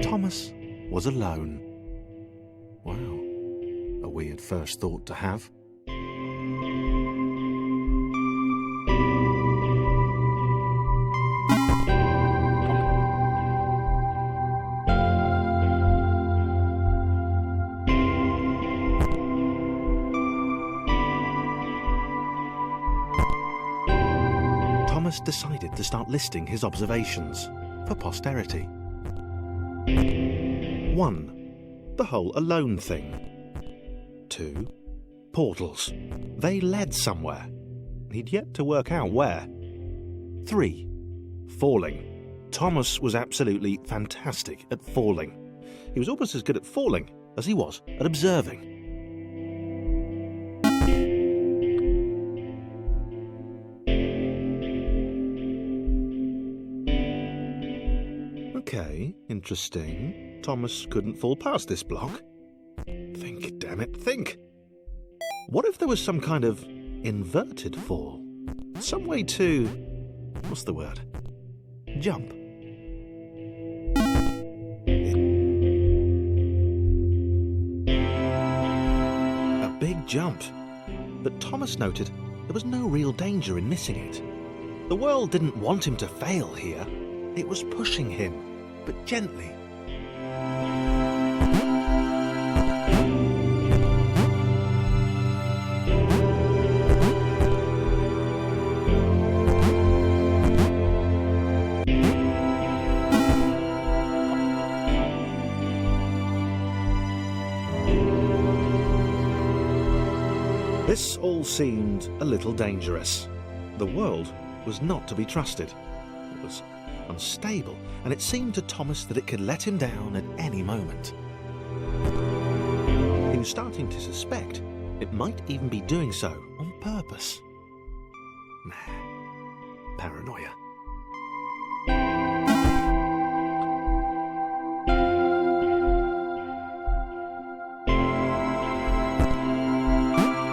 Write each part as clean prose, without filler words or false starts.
Thomas was alone. Wow, a weird first thought to have. Thomas decided to start listing his observations for posterity. 1. The whole alone thing. 2. Portals. They led somewhere. He'd yet to work out where. 3. Falling. Thomas was absolutely fantastic at falling. He was almost as good at falling as he was at observing. Okay, interesting. Thomas couldn't fall past this block. Think, damn it, think! What if there was some kind of inverted fall? Some way to... what's the word? Jump. A big jump. But Thomas noted there was no real danger in missing it. The world didn't want him to fail here. It was pushing him, but gently. This all seemed a little dangerous. The world was not to be trusted. It was unstable, and it seemed to Thomas that it could let him down at any moment. He was starting to suspect it might even be doing so on purpose. Nah, paranoia.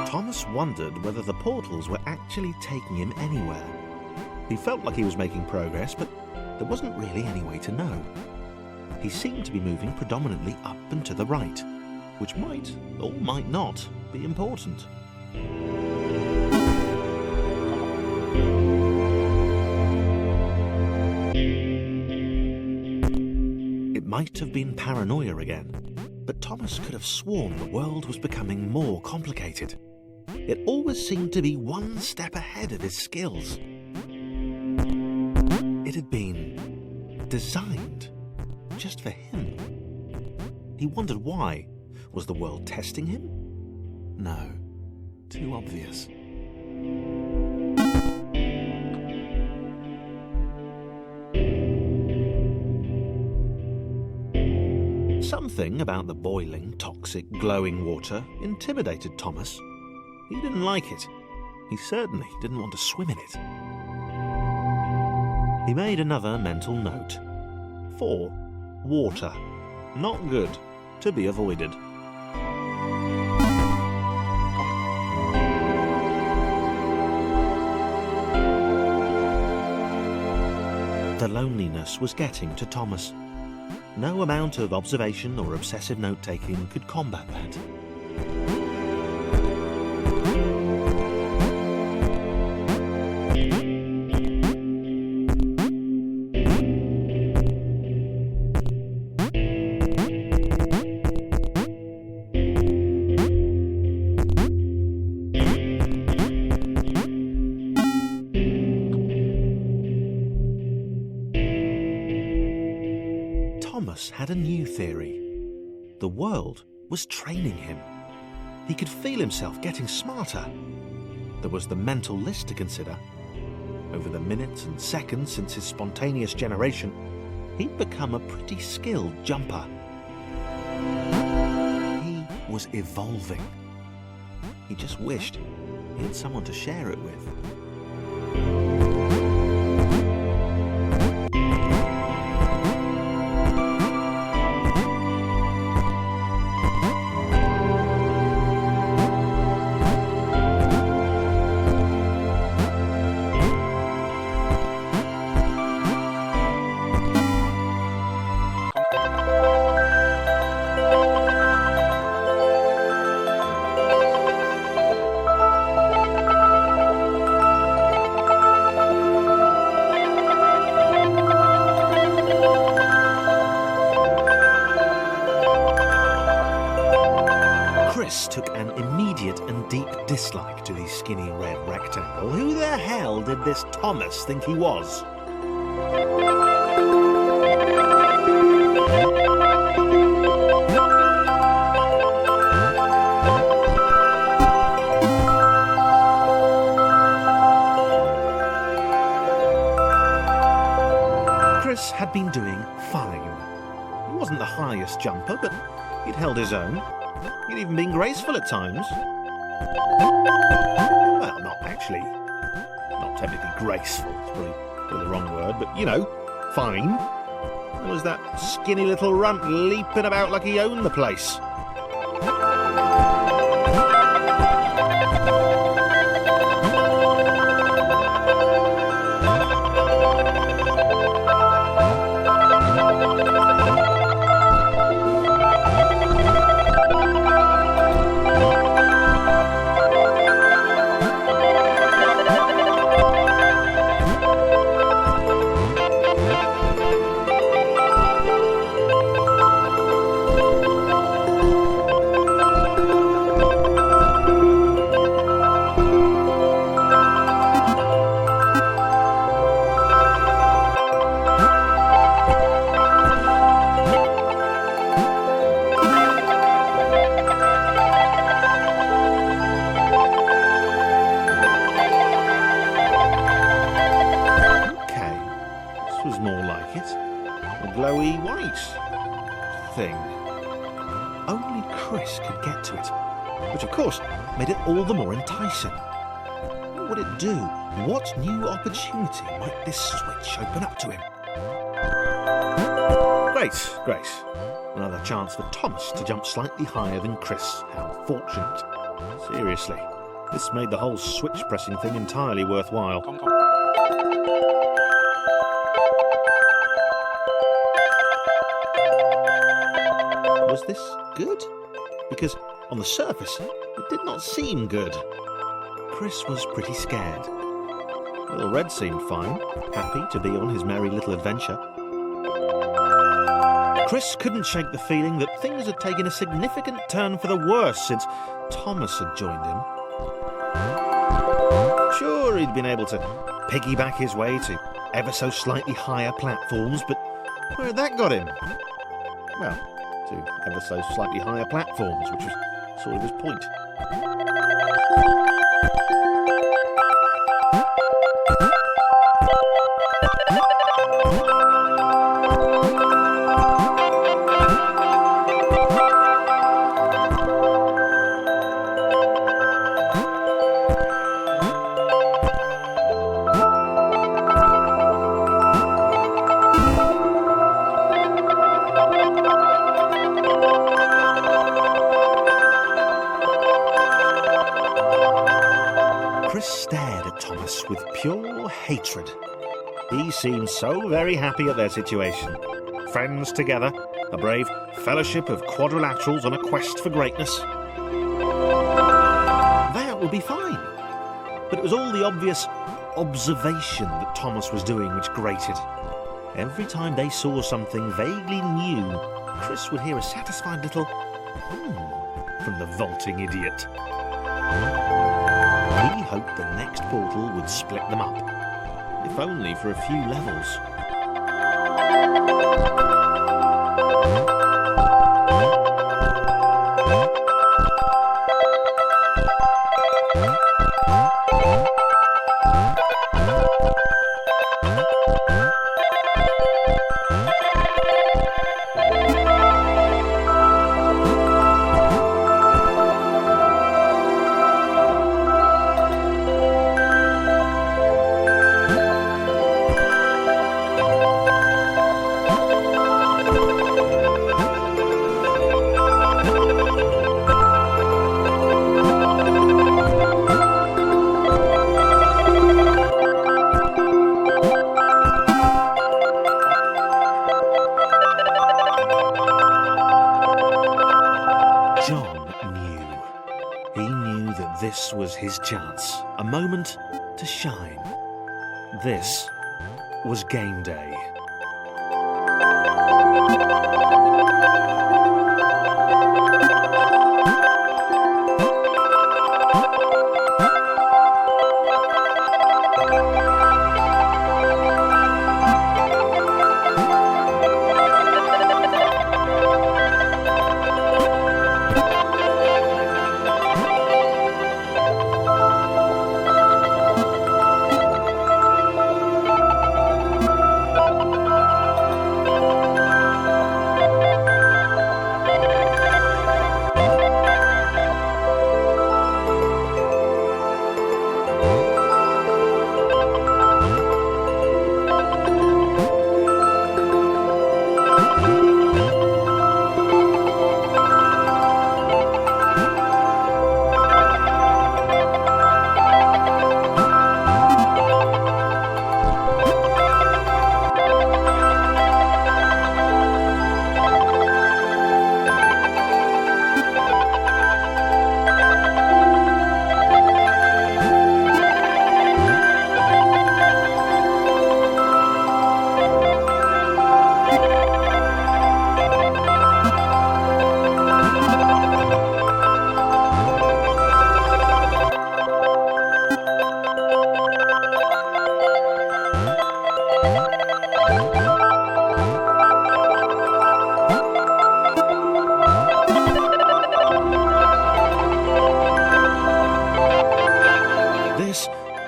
Thomas wondered whether the portals were actually taking him anywhere. He felt like he was making progress, but there wasn't really any way to know. He seemed to be moving predominantly up and to the right, which might, or might not, be important. It might have been paranoia again, but Thomas could have sworn the world was becoming more complicated. It always seemed to be one step ahead of his skills. It had been designed just for him. He wondered why. Was the world testing him? No, too obvious. Something about the boiling, toxic, glowing water intimidated Thomas. He didn't like it. He certainly didn't want to swim in it. He made another mental note. 4. Water. Not good. To be avoided. The loneliness was getting to Thomas. No amount of observation or obsessive note-taking could combat that. Thomas had a new theory. The world was training him. he could feel himself getting smarter. There was the mental list to consider. Over the minutes and seconds since his spontaneous generation, he'd become a pretty skilled jumper. He was evolving. He just wished he had someone to share it with. Chris took an immediate and deep dislike to the skinny red rectangle. Who the hell did this Thomas think he was? Chris had been doing fine. He wasn't the highest jumper, but he'd held his own. He'd even been graceful at times. Well, not actually. Not technically graceful, it's probably the wrong word, but, you know, fine. There was that skinny little runt leaping about like he owned the place. Glowy white thing. Only Chris could get to it, which of course made it all the more enticing. What would it do? What new opportunity might this switch open up to him? Great. Another chance for Thomas to jump slightly higher than Chris. How fortunate. Seriously, this made the whole switch pressing thing entirely worthwhile. Was this good? Because on the surface, it did not seem good. Chris was pretty scared. Little Red seemed fine, happy to be on his merry little adventure. Chris couldn't shake the feeling that things had taken a significant turn for the worse since Thomas had joined him. Sure, he'd been able to piggyback his way to ever so slightly higher platforms, but where had that got him? Well, to ever so slightly higher platforms, which was sort of his point. Chris stared at Thomas with pure hatred. He seemed so very happy at their situation. Friends together, a brave fellowship of quadrilaterals on a quest for greatness. That would be fine. But it was all the obvious observation that Thomas was doing which grated. Every time they saw something vaguely new, Chris would hear a satisfied little from the vaulting idiot. He hoped the next portal would split them up, if only for a few levels. This was his chance, a moment to shine. This was game day.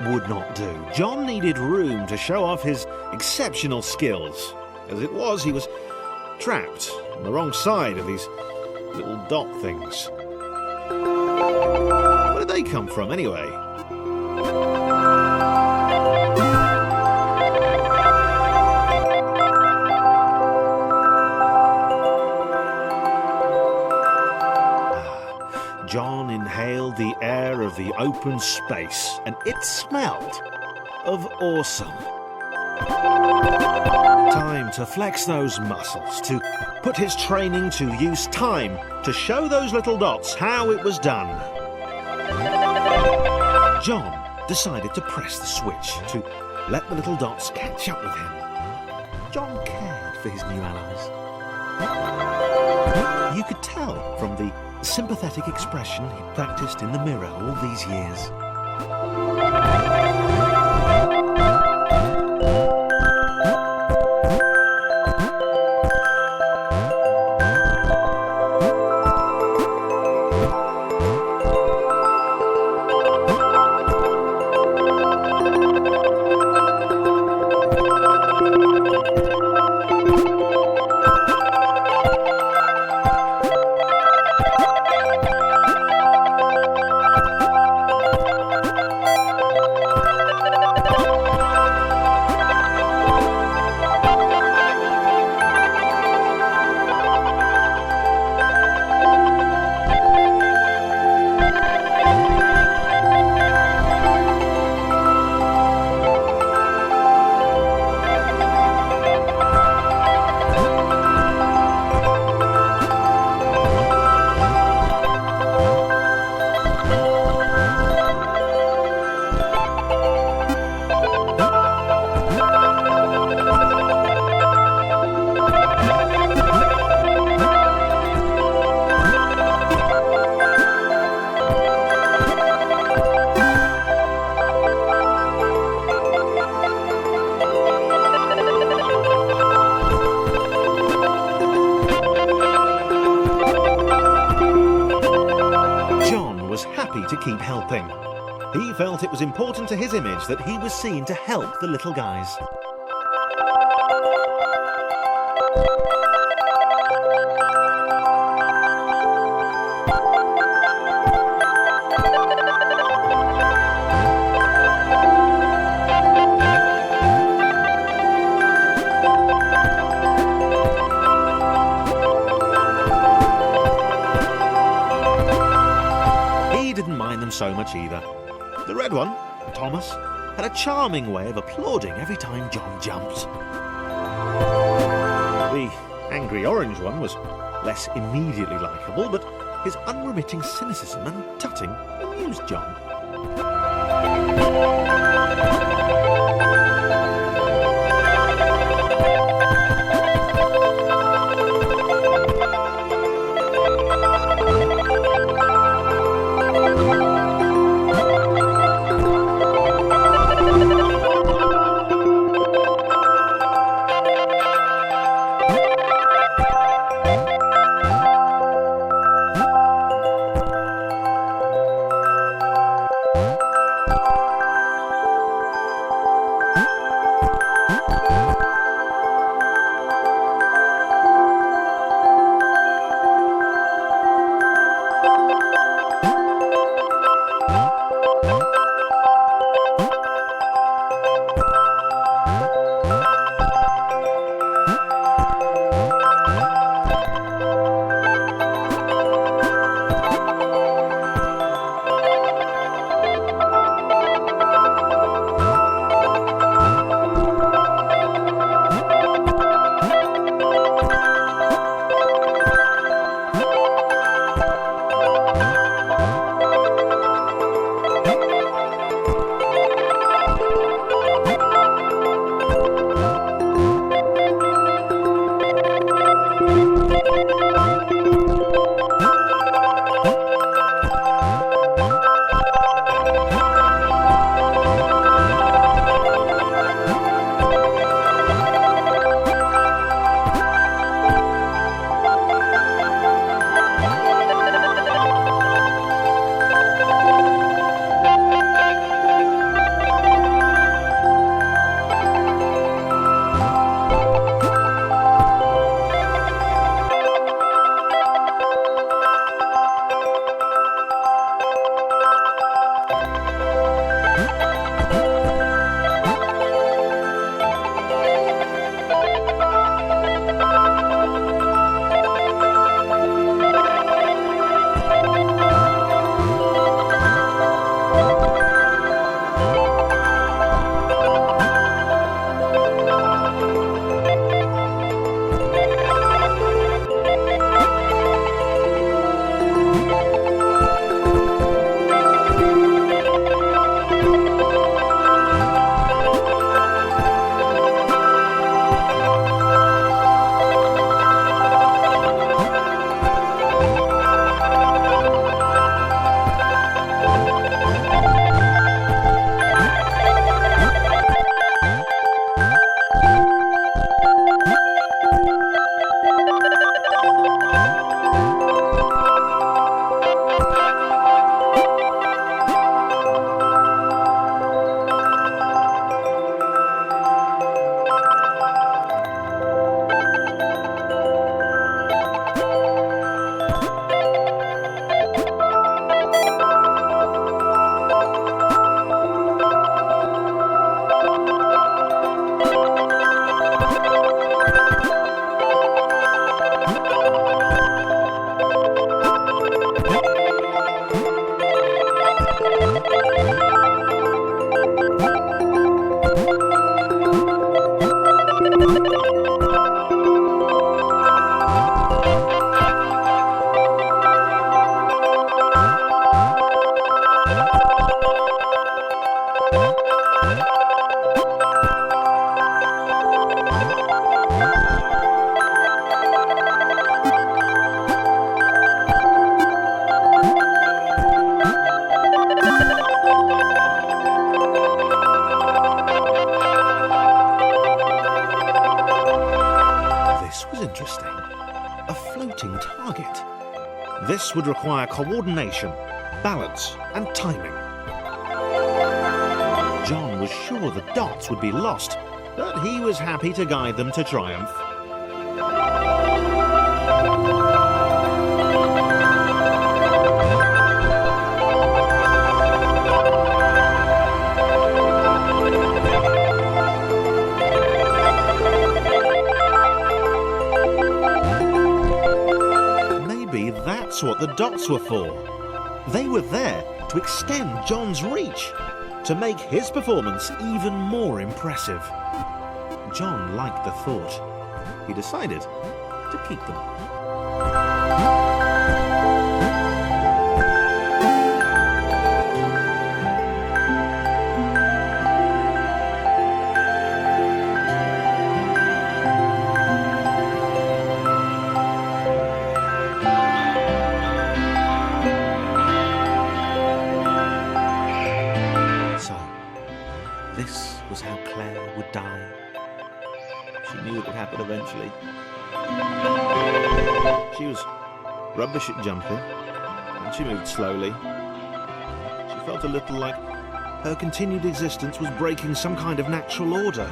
Would not do. John needed room to show off his exceptional skills. As it was, he was trapped on the wrong side of these little dot things. Where did they come from, anyway? John inhaled the air of the open space, and it smelled of awesome. Time to flex those muscles, to put his training to use, time to show those little dots how it was done. John decided to press the switch, to let the little dots catch up with him. John cared for his new allies. You could tell from the sympathetic expression he practiced in the mirror all these years. To keep helping. He felt it was important to his image that he was seen to help the little guys. So much either. The red one, Thomas, had a charming way of applauding every time John jumped. The angry orange one was less immediately likeable, but his unremitting cynicism and tutting amused John. This would require coordination, balance, and timing. John was sure the dots would be lost, but he was happy to guide them to triumph. That's what the dots were for. They were there to extend John's reach, to make his performance even more impressive. John liked the thought. He decided to keep them. This was how Claire would die. She knew it would happen eventually. She was rubbish at jumping, and she moved slowly. She felt a little like her continued existence was breaking some kind of natural order.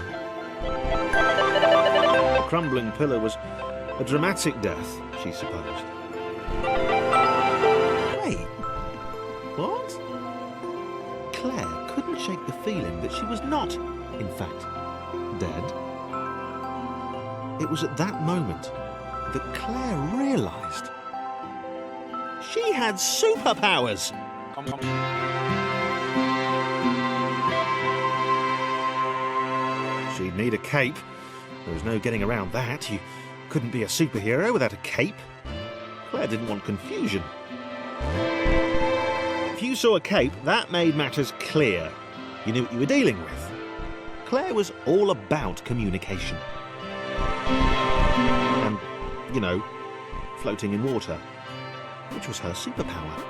The crumbling pillar was a dramatic death, she supposed. Wait, what? Claire couldn't shake the feeling that she was not, in fact, dead. It was at that moment that Claire realised she had superpowers. She'd need a cape. There was no getting around that. You couldn't be a superhero without a cape. Claire didn't want confusion. If you saw a cape, that made matters clear. You knew what you were dealing with. Claire was all about communication. And, you know, floating in water, which was her superpower.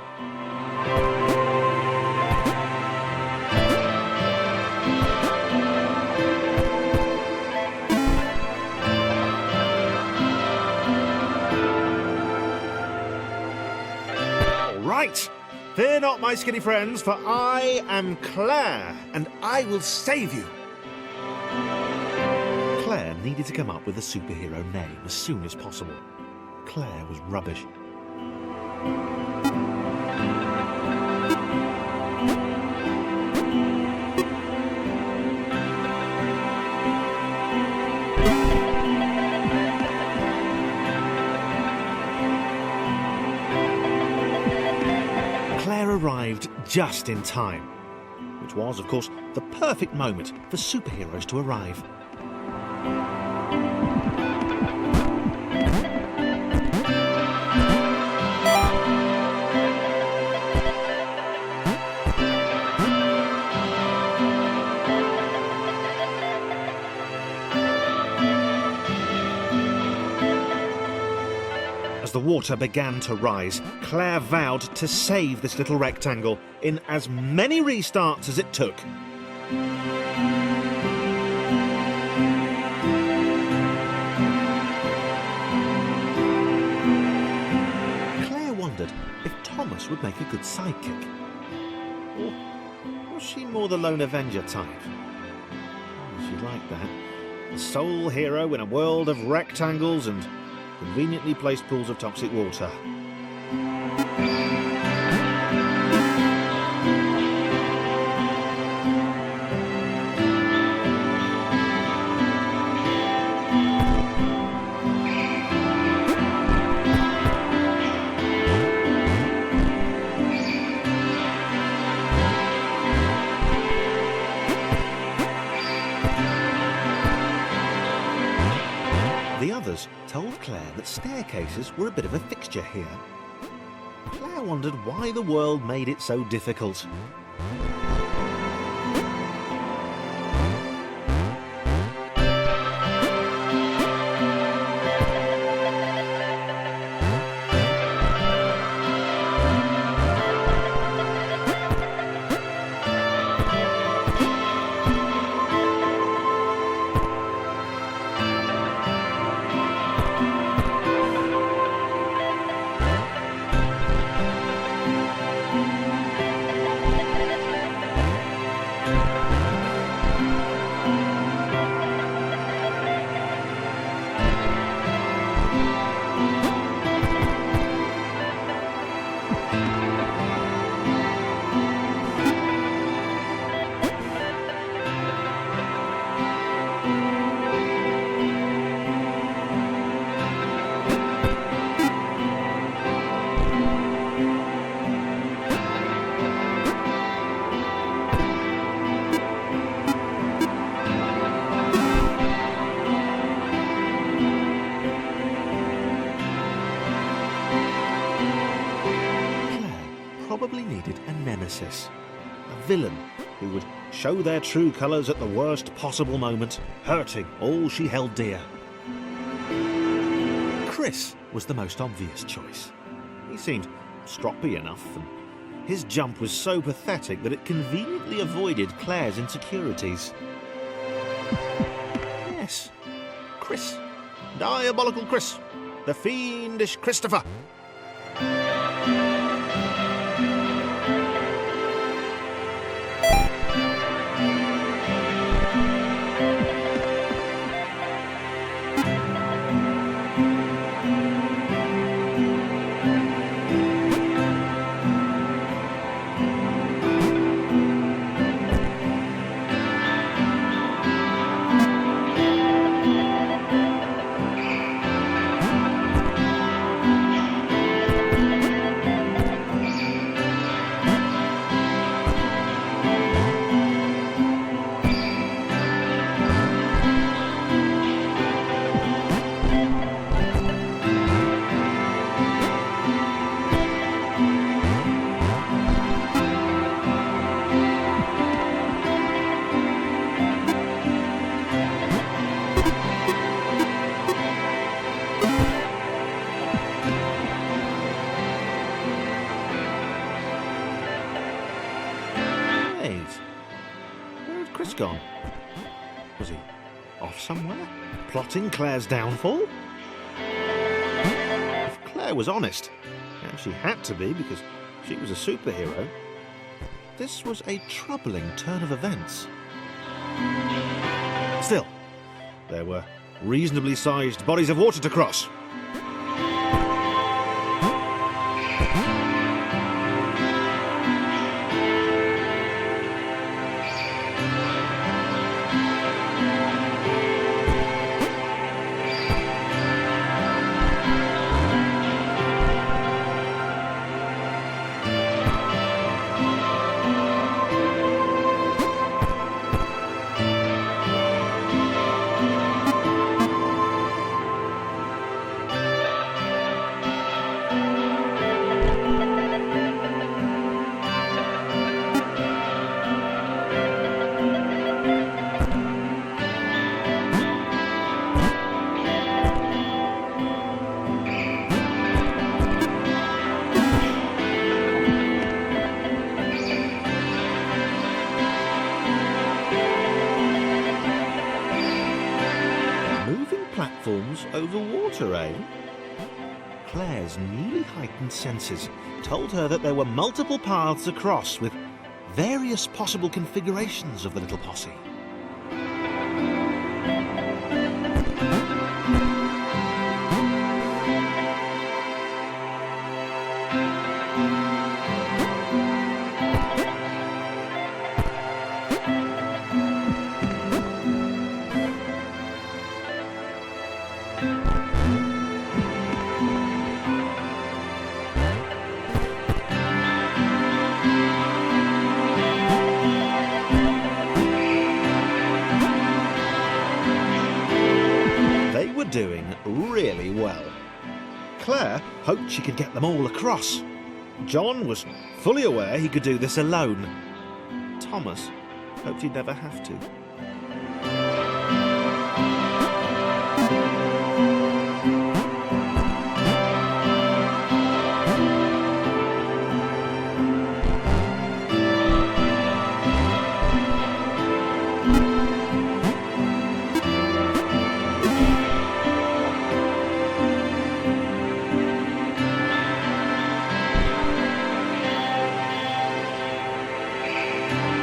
All right, fear not, my skinny friends, for I am Claire, and I will save you. Claire needed to come up with a superhero name as soon as possible. Claire was rubbish. Claire arrived just in time, which was, of course, the perfect moment for superheroes to arrive. As the water began to rise, Claire vowed to save this little rectangle in as many restarts as it took. Claire wondered if Thomas would make a good sidekick. Or was she more the lone Avenger type? She liked that. A sole hero in a world of rectangles and conveniently placed pools of toxic water. The others told Claire that staircases were a bit of a fixture here. Claire wondered why the world made it so difficult. Probably needed a nemesis, a villain who would show their true colours at the worst possible moment, hurting all she held dear. Chris was the most obvious choice. He seemed stroppy enough, and His jump was so pathetic that it conveniently avoided Claire's insecurities. Yes, Chris. Diabolical Chris. The fiendish Christopher. Where had Chris gone? Was he off somewhere, plotting Claire's downfall? If Claire was honest, and she had to be because she was a superhero, this was a troubling turn of events. Still, there were reasonably sized bodies of water to cross. Platforms over water, eh? Claire's newly heightened senses told her that there were multiple paths across with various possible configurations of the little posse. Doing really well. Claire hoped she could get them all across. John was fully aware he could do this alone. Thomas hoped he'd never have to.